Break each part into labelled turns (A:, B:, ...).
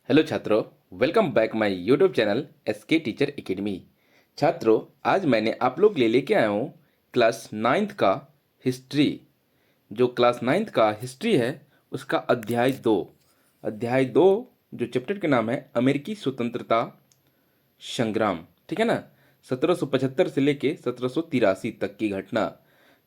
A: Hello छात्रों, welcome back my YouTube channel SK teacher academy. छात्रों, आज मैंने आप लोग लिए लेके आया हूँ क्लास नाइन्थ का हिस्ट्री। जो क्लास नाइन्थ का हिस्ट्री है उसका अध्याय दो जो चैप्टर का नाम है अमेरिकी स्वतंत्रता संग्राम। ठीक है ना। 1775 से लेके 1783 तक की घटना।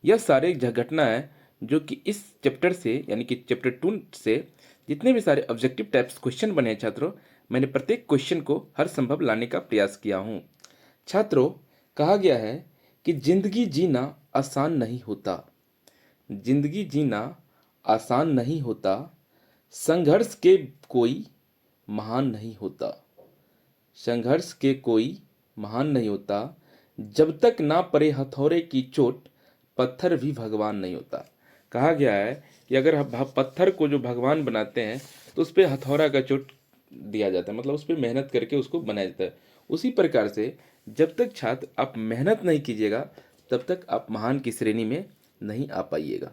A: यह सारे घटना है जो कि इस चैप्टर से यानी कि चैप्टर 2 से जितने भी सारे ऑब्जेक्टिव टाइप्स क्वेश्चन बने हैं छात्रों, मैंने प्रत्येक क्वेश्चन को हर संभव लाने का प्रयास किया हूँ। छात्रों, कहा गया है कि जिंदगी जीना आसान नहीं होता। जिंदगी जीना आसान नहीं होता। संघर्ष के कोई महान नहीं होता। संघर्ष के कोई महान नहीं होता। जब तक ना पड़े हथौड़े की चोट, पत्थर भी भगवान नहीं होता। कहा गया है कि अगर हम पत्थर को जो भगवान बनाते हैं तो उस पर हथौड़ा का चोट दिया जाता है, मतलब उस पर मेहनत करके उसको बनाया जाता है। उसी प्रकार से जब तक छात्र आप मेहनत नहीं कीजिएगा तब तक आप महान की श्रेणी में नहीं आ पाइएगा।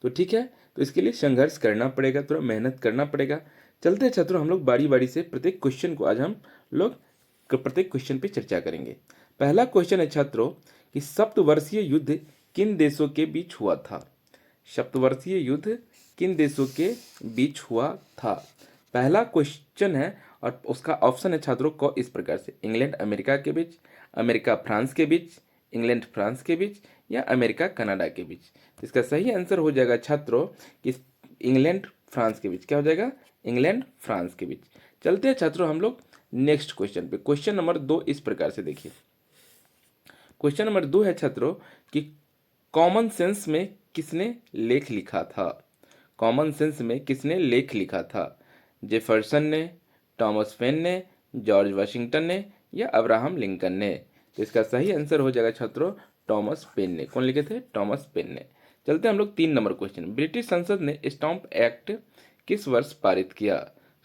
A: तो ठीक है, तो इसके लिए संघर्ष करना पड़ेगा, थोड़ा मेहनत करना पड़ेगा। चलते हैं छात्रों, हम लोग बारी बारी से प्रत्येक क्वेश्चन को आज हम लोग प्रत्येक क्वेश्चन पे चर्चा करेंगे। पहला क्वेश्चन है छात्रों कि सप्तवर्षीय युद्ध किन देशों के बीच हुआ था। सप्तवर्षीय युद्ध किन देशों के बीच हुआ था। पहला क्वेश्चन है और उसका ऑप्शन है छात्रों को इस प्रकार से: इंग्लैंड अमेरिका के बीच, अमेरिका फ्रांस के बीच, इंग्लैंड फ्रांस के बीच, या अमेरिका कनाडा के बीच। तो इसका सही आंसर हो जाएगा छात्रों कि इंग्लैंड फ्रांस के बीच। क्या हो जाएगा? इंग्लैंड फ्रांस के बीच। चलते हैं छात्रों हम लोग नेक्स्ट क्वेश्चन पे। क्वेश्चन नंबर 2 इस प्रकार से देखिए। क्वेश्चन नंबर 2 है छात्रों कि कॉमन सेंस में किसने लेख लिखा था। कॉमन सेंस में किसने लेख लिखा था? जेफरसन ने, टॉमस पेन ने, जॉर्ज वाशिंगटन ने, या अब्राहम लिंकन ने। तो इसका सही आंसर हो जाएगा छात्रों टॉमस पेन ने। कौन लिखे थे? टॉमस पेन ने। चलते हैं हम लोग 3 नंबर क्वेश्चन। ब्रिटिश संसद ने स्टैम्प एक्ट किस वर्ष पारित किया?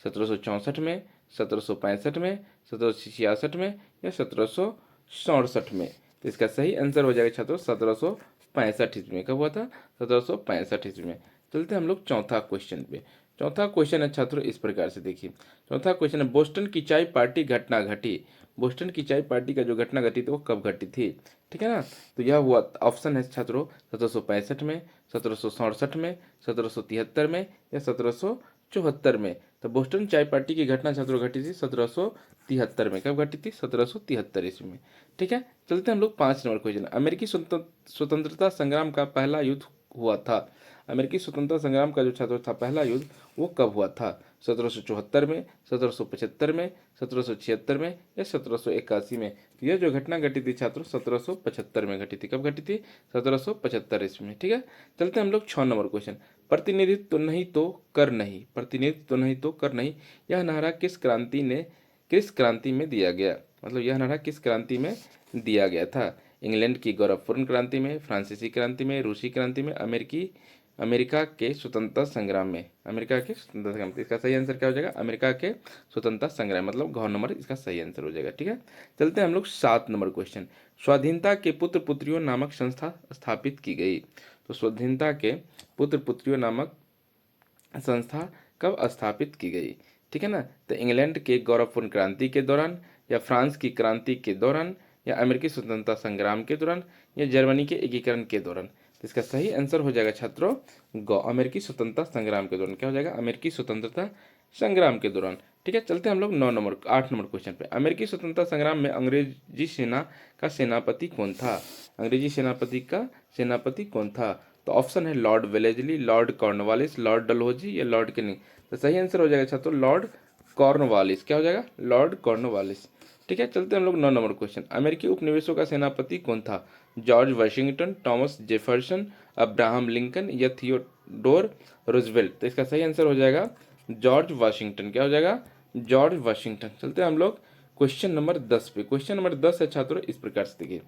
A: 1764 में, 1765 में, 1766 में, या 1767 में। तो इसका सही आंसर हो जाएगा छात्रों 1765 ईस्वी में। कब हुआ था? 1765 ईस्वी में। चलते हैं हम लोग चौथा क्वेश्चन पे। चौथा क्वेश्चन है छात्रों इस प्रकार से देखिए। चौथा क्वेश्चन है बोस्टन की चाय पार्टी घटना घटी। बोस्टन की चाय पार्टी का जो घटना घटी थी वो कब घटी थी? ठीक है ना। तो यह हुआ ऑप्शन है छात्रों 1765 में, 1767 में, 1773 में, या 1774 में। तो बोस्टन चाय पार्टी की घटना छात्रों घटी थी 1773 में। कब घटी थी? 1773 ईस्वी में। ठीक है। चलते हैं हम लोग 5 नंबर क्वेश्चन। अमेरिकी स्वतंत्रता संग्राम का पहला युद्ध हुआ था। अमेरिकी स्वतंत्रता संग्राम का जो छात्रों था पहला युद्ध वो कब हुआ था? 1774 में, 1775 में, 1776 में, या 1781 में। तो यह जो घटना घटी थी छात्रों 1775 में घटी थी। कब घटी थी? 1775 ईस्वी में। ठीक है। चलते हैं हम लोग 6 नंबर क्वेश्चन। प्रतिनिधित्व तो नहीं तो कर नहीं, प्रतिनिधित्व तो नहीं तो कर नहीं, यह नारा किस क्रांति में दिया गया? मतलब यह नारा किस क्रांति में दिया गया था? इंग्लैंड की गौरवपूर्ण क्रांति में, फ्रांसीसी क्रांति में, रूसी क्रांति में, अमेरिका के स्वतंत्रता संग्राम में। अमेरिका के स्वतंत्रता संग्राम। तो इसका सही आंसर क्या हो जाएगा? अमेरिका के स्वतंत्रता संग्राम, मतलब घ नंबर इसका सही आंसर हो जाएगा। ठीक है। चलते हैं हम लोग 7 नंबर क्वेश्चन। स्वाधीनता के पुत्र पुत्रियों नामक संस्था स्थापित की गई। तो स्वाधीनता के पुत्र पुत्रियों नामक संस्था कब स्थापित की गई? ठीक है ना। तो इंग्लैंड के गौरवपूर्ण क्रांति के दौरान, या फ्रांस की क्रांति के दौरान, या अमेरिकी स्वतंत्रता संग्राम के दौरान, या जर्मनी के एकीकरण के दौरान। तो इसका सही आंसर हो जाएगा छात्रों अमेरिकी स्वतंत्रता संग्राम के दौरान। क्या हो जाएगा? अमेरिकी स्वतंत्रता संग्राम के दौरान। ठीक है। चलते हैं हम लोग 8 नंबर क्वेश्चन पे। अमेरिकी स्वतंत्रता संग्राम में अंग्रेजी सेना का सेनापति कौन था? अंग्रेजी सेनापति का सेनापति कौन था? तो ऑप्शन है Lord Wellesley, Lord Cornwallis, Lord Dalhousie, या लॉर्ड कैनिंग। तो सही आंसर हो जाएगा छात्रों लॉर्ड कॉर्नवालिस। क्या हो जाएगा? Lord Cornwallis. ठीक है। चलते हैं हम लोग 9 नंबर क्वेश्चन। अमेरिकी उपनिवेशों का सेनापति कौन था? George Washington, Thomas Jefferson, Abraham Lincoln, या थियोडोर रूजवेल्ट। तो इसका सही आंसर हो जाएगा जॉर्ज वाशिंगटन। क्या हो जाएगा? George Washington. चलते हैं हम लोग क्वेश्चन नंबर 10 पे। क्वेश्चन नंबर 10 है छात्रों इस प्रकार से देखिए।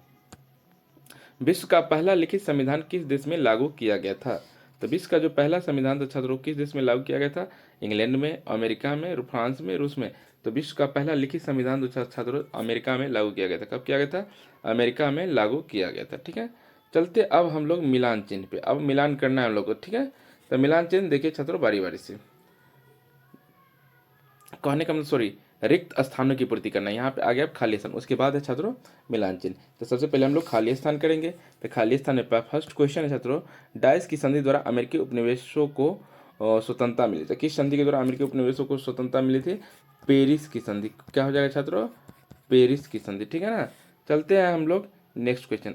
A: विश्व का पहला लिखित संविधान किस देश में लागू किया गया था? तो विश्व का जो पहला संविधान था छात्रों किस देश में लागू किया गया था? इंग्लैंड में, अमेरिका में, फ्रांस में, रूस में। तो विश्व का पहला लिखित संविधान जो छात्रों अमेरिका में लागू किया गया था। कब किया गया था? अमेरिका में लागू किया गया था। ठीक है। चलते अब हम लोग मिलान चिन्ह पे। अब मिलान करना है हम लोग को। ठीक है। तो मिलान चिन्ह देखिए छात्रों बारी बारी से। कहने का मतलब सॉरी, रिक्त स्थानों की पूर्ति करना। यहाँ पे आ गया खाली स्थान, उसके बाद है छात्रों मिलान चिन्ह। तो सबसे पहले हम लोग खाली स्थान करेंगे। तो खाली स्थान में फर्स्ट क्वेश्चन है छात्रों, डाइस की संधि द्वारा अमेरिकी उपनिवेशों को स्वतंत्रता मिली थी। किस संधि के द्वारा अमेरिकी उपनिवेशों को स्वतंत्रता मिली थी? पेरिस की संधि। क्या हो जाएगा छात्रों? पेरिस की संधि, ठीक है ना। चलते हैं हम लोग नेक्स्ट क्वेश्चन।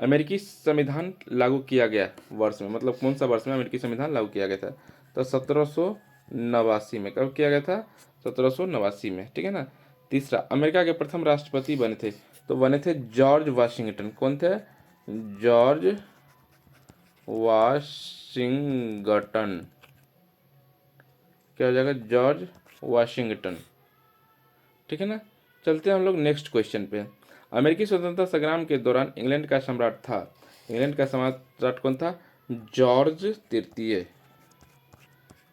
A: अमेरिकी संविधान लागू किया गया वर्ष में, मतलब कौन सा वर्ष में अमेरिकी संविधान लागू किया गया था? तो 1789 में। कब किया गया था? 1789 में, ठीक है ना। तीसरा, अमेरिका के प्रथम राष्ट्रपति बने थे, तो बने थे जॉर्ज वाशिंगटन। कौन थे? George Washington. क्या हो जाएगा? जॉर्ज वाशिंगटन, ठीक है ना। चलते हैं हम लोग नेक्स्ट क्वेश्चन पे। अमेरिकी स्वतंत्रता संग्राम के दौरान इंग्लैंड का सम्राट था, इंग्लैंड का सम्राट कौन था? जॉर्ज तृतीय।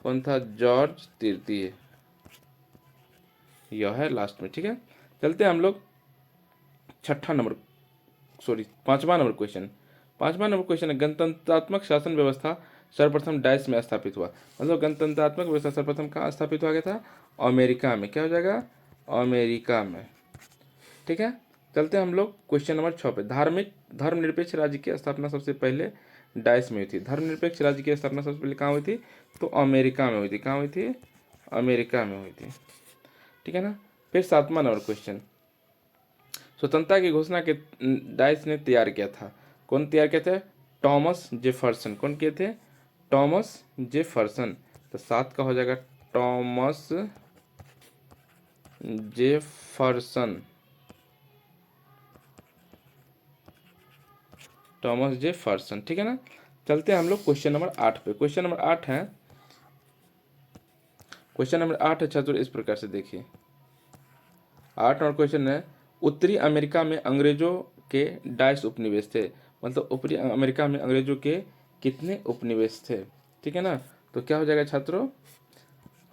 A: कौन था? जॉर्ज तृतीय। यह है लास्ट में, ठीक है। चलते हैं हम लोग छठा नंबर, सॉरी 5वां नंबर क्वेश्चन। 5वां नंबर क्वेश्चन है, गणतंत्रात्मक शासन व्यवस्था सर्वप्रथम डैश में स्थापित हुआ। मतलब गणतंत्रात्मक व्यवस्था सर्वप्रथम कहाँ स्थापित हुआ गया था? अमेरिका में। क्या हो जाएगा? अमेरिका में, ठीक है। चलते हैं हम लोग क्वेश्चन नंबर 6 पे। धर्मनिरपेक्ष राज्य की स्थापना सबसे पहले डाइस में हुई थी। धर्मनिरपेक्ष राज्य की स्थापना सबसे पहले कहाँ हुई थी? तो अमेरिका में हुई थी। कहाँ हुई थी? अमेरिका में हुई थी, ठीक है ना। फिर 7वां नंबर क्वेश्चन, स्वतंत्रता की घोषणा के डाइस ने तैयार किया था। कौन तैयार किए थे? Thomas Jefferson. कौन किए थे? Thomas Jefferson. तो 7 का हो जाएगा टॉमस जेफरसन। टॉमस जेफरसन, ठीक है ना। चलते हैं हम लोग क्वेश्चन नंबर 8 पे। क्वेश्चन नंबर 8 है छात्रों, इस प्रकार से देखिए। 8 नंबर क्वेश्चन है, उत्तरी अमेरिका में अंग्रेजों के डाइस उपनिवेश थे। मतलब उत्तरी अमेरिका में अंग्रेजों के कितने उपनिवेश थे? ठीक है ना। तो क्या हो जाएगा छात्रों?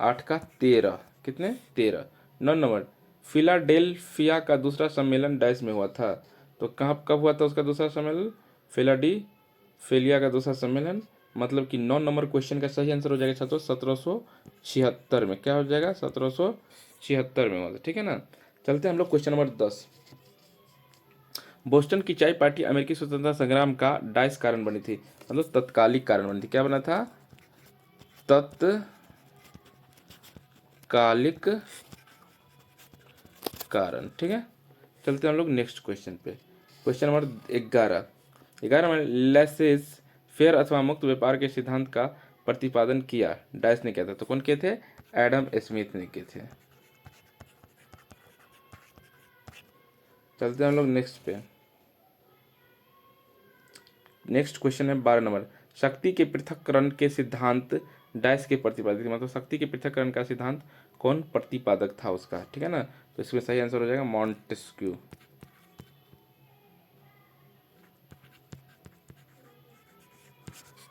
A: 8 का 13। कितने? 13। 9 नंबर, फिलाडेल्फिया का दूसरा सम्मेलन डाइस में हुआ था। तो कहाँ कब हुआ था उसका दूसरा सम्मेलन? फिलिया का दूसरा सम्मेलन। मतलब कि 9 नंबर क्वेश्चन का सही आंसर हो जाएगा छात्रों 1776 में। क्या हो जाएगा? 1776 में हुआ था, ठीक है ना। चलते हैं हम लोग क्वेश्चन नंबर 10। बोस्टन की चाय पार्टी अमेरिकी स्वतंत्रता संग्राम का डाइस कारण बनी थी, मतलब तत्कालिक कारण बनी थी। क्या बना था? तत्कालिक कारण, ठीक है। चलते हैं हम लोग नेक्स्ट क्वेश्चन पे। क्वेश्चन नंबर 11 में लेसेस फेयर अथवा मुक्त व्यापार के सिद्धांत का प्रतिपादन किया डाइस ने किया था। तो कौन किए थे? एडम स्मिथ ने किए थे। चलते हैं हम लोग नेक्स्ट पे। नेक्स्ट क्वेश्चन है 12 नंबर, शक्ति के पृथक्करण के सिद्धांत डाइस के प्रतिपादक, मतलब शक्ति के पृथक्करण का सिद्धांत कौन प्रतिपादक था उसका, ठीक है ना। तो इसमें सही आंसर हो जाएगा मॉन्टेस्क्यू।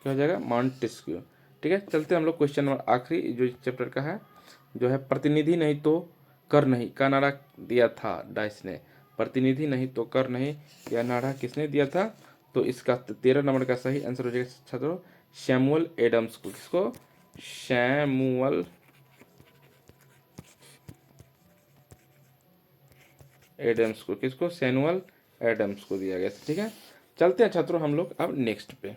A: क्या हो जाएगा? मॉन्टेस्क्यू, ठीक है। चलते हैं हम लोग क्वेश्चन नंबर आखिरी जो इस चैप्टर का है, जो है प्रतिनिधि नहीं तो कर नहीं का नारा दिया था डाइस ने। प्रतिनिधि नहीं तो कर नहीं, यह नारा किसने दिया था? तो इसका 13 नंबर का सही आंसर हो जाएगा छात्रों सैमुअल एडम्स को। किसको? सैमुअल एडम्स को। किसको? सैमुअल एडम्स को दिया गया, ठीक है। चलते हैं छात्रों हम लोग अब नेक्स्ट पे।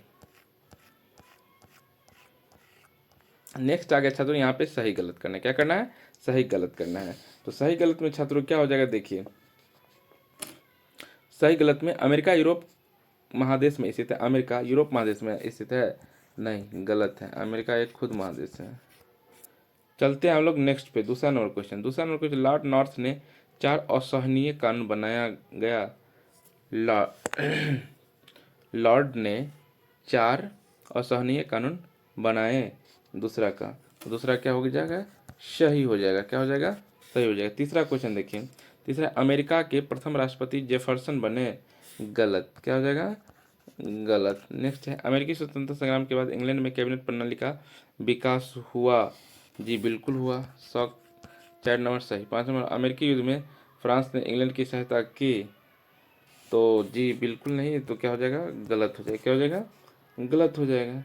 A: नेक्स्ट आ गया छात्रों, यहाँ पे सही गलत करना है। क्या करना है? सही गलत करना है। तो सही गलत में छात्रों क्या हो जाएगा देखिए। सही गलत में, अमेरिका यूरोप महादेश में स्थित है। अमेरिका यूरोप महादेश में स्थित है? नहीं, गलत है। अमेरिका एक खुद महादेश है। चलते हैं हम लोग नेक्स्ट पे। दूसरा नंबर क्वेश्चन, लॉर्ड नॉर्थ ने 4 असहनीय कानून बनाया गया। लॉर्ड ने 4 असहनीय कानून बनाए। दूसरा क्या हो जाएगा? सही हो जाएगा। क्या हो जाएगा? सही हो जाएगा। तीसरा क्वेश्चन देखिए। तीसरा, अमेरिका के प्रथम राष्ट्रपति जेफरसन बने। गलत। क्या हो जाएगा? गलत। नेक्स्ट है, अमेरिकी स्वतंत्रता संग्राम के बाद इंग्लैंड में कैबिनेट प्रणाली का विकास हुआ। जी बिल्कुल हुआ। 4 नंबर सही। 5 नंबर, अमेरिकी युद्ध में फ्रांस ने इंग्लैंड की सहायता की। तो जी बिल्कुल नहीं। तो क्या हो जाएगा? गलत हो जाएगा। क्या हो जाएगा? गलत हो जाएगा,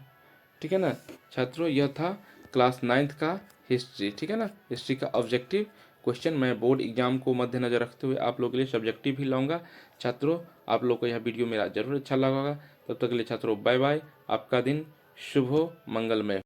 A: ठीक है ना। छात्रों, यह था क्लास 9th का हिस्ट्री, ठीक है ना। हिस्ट्री का ऑब्जेक्टिव क्वेश्चन मैं बोर्ड एग्जाम को मद्देनजर रखते हुए आप लोगों के लिए सब्जेक्टिव भी लाऊंगा। छात्रों, आप लोग को यह वीडियो मेरा जरूर अच्छा लगा होगा। तब तक के लिए छात्रों बाय बाय। आपका दिन शुभ हो, मंगलमय हो।